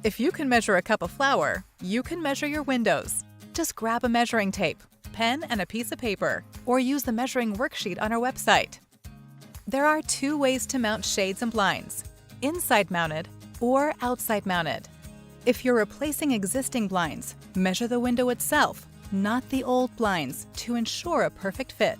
If you can measure a cup of flour, you can measure your windows. Just grab a measuring tape, pen, and a piece of paper, or use the measuring worksheet on our website. There are two ways to mount shades and blinds: inside mounted or outside mounted. If you're replacing existing blinds, measure the window itself, not the old blinds, to ensure a perfect fit.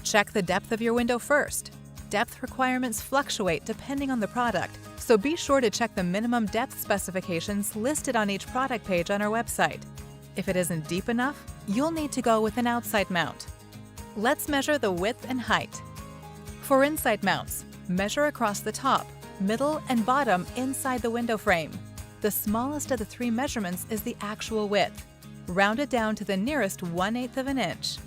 Check the depth of your window first. Depth requirements fluctuate depending on the product, so be sure to check the minimum depth specifications listed on each product page on our website. If it isn't deep enough, you'll need to go with an outside mount. Let's measure the width and height. For inside mounts, measure across the top, middle, and bottom inside the window frame. The smallest of the three measurements is the actual width. Round it down to the nearest 1/8 of an inch.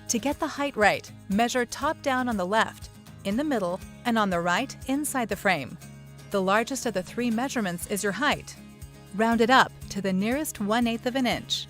To get the height right, measure top down on the left, in the middle, and on the right inside the frame. The largest of the three measurements is your height. Round it up to the nearest 1/8 of an inch.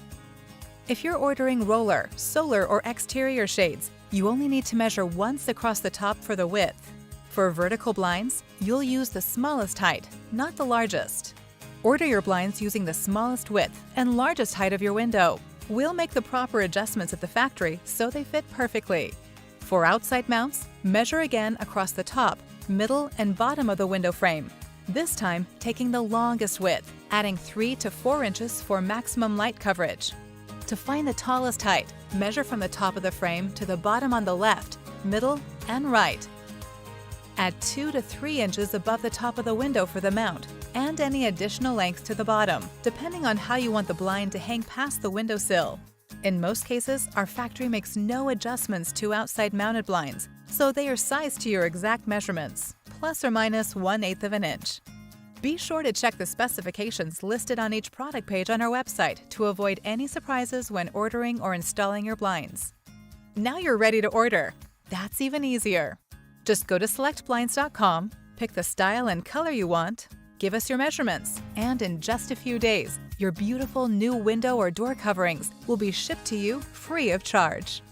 If you're ordering roller, solar, or exterior shades, you only need to measure once across the top for the width. For vertical blinds, you'll use the smallest height, not the largest. Order your blinds using the smallest width and largest height of your window. We'll make the proper adjustments at the factory so they fit perfectly. For outside mounts, measure again across the top, middle, and bottom of the window frame, this time taking the longest width, adding 3 to 4 inches for maximum light coverage. To find the tallest height, measure from the top of the frame to the bottom on the left, middle, and right. Add 2 to 3 inches above the top of the window for the mount, and any additional length to the bottom, depending on how you want the blind to hang past the windowsill. In most cases, our factory makes no adjustments to outside mounted blinds, so they are sized to your exact measurements, plus or minus 1/8 of an inch. Be sure to check the specifications listed on each product page on our website to avoid any surprises when ordering or installing your blinds. Now you're ready to order. That's even easier. Just go to selectblinds.com, pick the style and color you want, give us your measurements, and in just a few days, your beautiful new window or door coverings will be shipped to you free of charge.